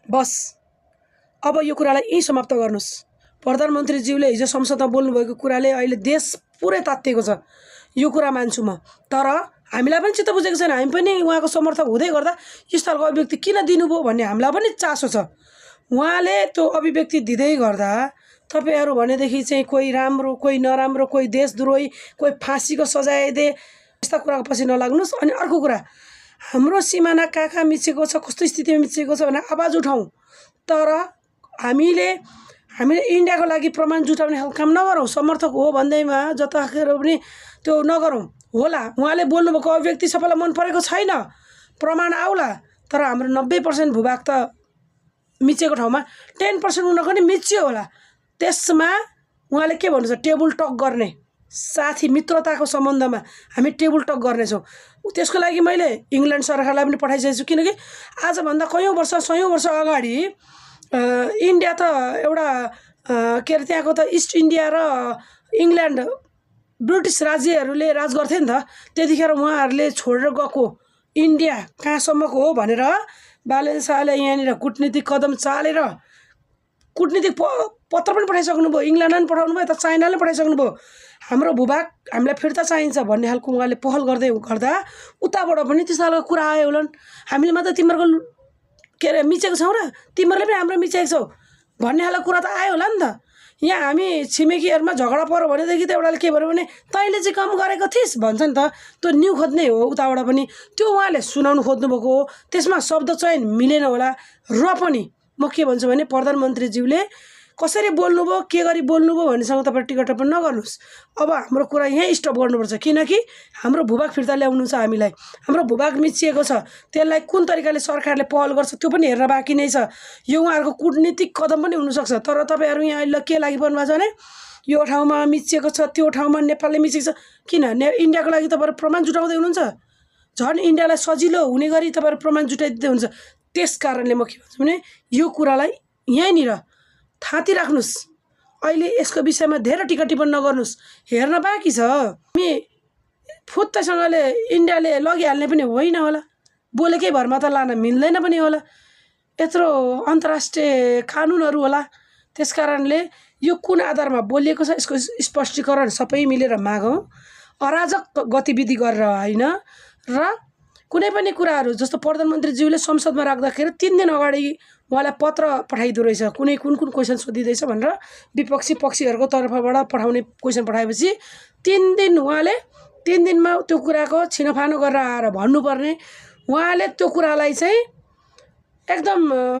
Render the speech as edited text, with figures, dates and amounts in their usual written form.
बस अब यो कुरालाई यही समाप्त गर्नुस्। प्रधानमन्त्रीज्यूले हिजो संसदमा बोल्नुभएको कुराले अहिले देश पुरै तात्तिएको छ, यो कुरा मान्छु म। तर हामीलाई पनि चित्त बुझेको छैन, हामी पनि उहाँको समर्थक हुँदै गर्दा यस्तो खालको अभिव्यक्ति किन दिनुभयो भन्ने हामीलाई पनि चासो छ। उहाँले त्यो अभिव्यक्ति दिँदै गर्दा तपाईहरु भनेदेखि चाहिँ कोही राम्रो कोही नराम्रो, कोही देशद्रोही, कोही फाँसीको सजाय दे, यस्ता कुराको पछि नलाग्नुस्। अनि अर्को कुरा, हाम्रो सिमाना कहाँ मिचेको छ, कस्तो स्थितिमा मिचेको छ भनेर आवाज उठाउँ, तर हामीले इन्डियाको लागि प्रमाण जुटाउने खालको काम नगरौँ। समर्थक हो भन्दैमा जताखेर पनि त्यो नगरौँ। होला उहाँले बोल्नुभएको अभिव्यक्ति सबैलाई मन परेको छैन, प्रमाण आउला, तर हाम्रो 90% भूभाग त मिचेको ठाउँमा 10% उनीहरूको नि मिच्यो होला। त्यसमा उहाँले के भन्नुहुन्छ, टेबल टक गर्ने, साथी मित्रताको सम्बन्धमा हामी टेबल टक गर्नेछौँ। त्यसको लागि मैले इङ्ल्यान्ड सरकारलाई पनि पठाइसकेको छु, किनकि आजभन्दा कयौँ वर्ष 100 वर्ष अगाडि इन्डिया त एउटा के अरे त्यहाँको त इस्ट इन्डिया र इङ्ल्यान्ड ब्रिटिस राज्यहरूले राज गर्थे नि त। त्यतिखेर उहाँहरूले छोडेर गएको इन्डिया कहाँसम्मको हो भनेर बालेन शाहले यहाँनिर कुटनीतिक कदम चालेर कुटनीतिक पत्र पनि पठाइसक्नुभयो, इङ्ल्यान्डमा पनि पठाउनु भयो, यता चाइनाले पनि पठाइसक्नुभयो। हाम्रो भूभाग हामीलाई फिर्ता चाहिन्छ भन्ने खालको उहाँले पहल गर्दै गर्दा उताबाट पनि त्यस्तो खालको कुरा आयो होलान्। हामीले मात्र तिमीहरूको के अरे मिचेको छौँ र तिमीहरूले पनि हाम्रो मिचेको छौ भन्ने खालको कुरा त आयो होला नि त। यहाँ हामी छिमेकीहरूमा झगडा पऱ्यो भनेदेखि त एउटाले के भन्यो भने तैँले चाहिँ कम गरेको थिइस् भन्छ नि त, त्यो न्यु खोज्ने हो उताबाट पनि। त्यो उहाँले सुनाउनु खोज्नुभएको हो, त्यसमा शब्द चयन मिलेन होला। र पनि म के भन्छु भने प्रधानमन्त्रीज्यूले कसरी बोल्नुभयो, के गरी बोल्नुभयो भन्नेसँग तपाईँ टिकट पनि नगर्नुहोस्। अब हाम्रो कुरा यहीँ स्टप गर्नुपर्छ, किनकि हाम्रो भूभाग फिर्ता ल्याउनु छ। हामीलाई हाम्रो भूभाग मिचिएको छ, त्यसलाई कुन तरिकाले सरकारले पहल गर्छ त्यो पनि हेर्न बाँकी नै छ। यो उहाँहरूको कुटनीतिक कदम पनि हुनसक्छ। तर तपाईँहरू यहाँ अहिले के लागि पर्नु भएको छ भने यो ठाउँमा मिचिएको छ, त्यो ठाउँमा नेपालले मिचेको छ, किन इन्डियाको लागि तपाईँहरू प्रमाण जुटाउँदै हुनुहुन्छ। झन् इन्डियालाई सजिलो हुने गरी तपाईँहरू प्रमाण जुटाइदिँदै हुनुहुन्छ। त्यस कारणले म के भन्छु भने यो कुरालाई यहीँनिर थाती राख्नुस्। अहिले यसको विषयमा धेरै टिका टिप्पणी नगर्नुस्, हेर्न बाँकी छ। हामी फुत्तैसँगले इन्डियाले लगिहाल्ने पनि होइन होला, बोलेकै भरमा त लान मिल्दैन पनि होला, यत्रो अन्तर्राष्ट्रिय कानुनहरू होला। त्यस कारणले यो कुन आधारमा बोलिएको छ यसको स्पष्टीकरण सबै मिलेर मागौँ। अराजक गतिविधि गरेर होइन। र कुनै पनि कुराहरू जस्तो प्रधानमन्त्रीज्यूले संसदमा राख्दाखेरि 3 दिन अगाडि उहाँलाई पत्र पठाइदिँदो रहेछ, कुन कुन क्वेसन सोधिँदैछ भनेर विपक्षी पक्षीहरूको तर्फबाट पठाउने क्वेसन पठाएपछि 3 दिन उहाँले 3 दिनमा त्यो कुराको छिनोफानो गरेर आएर भन्नुपर्ने। उहाँले त्यो कुरालाई चाहिँ एकदम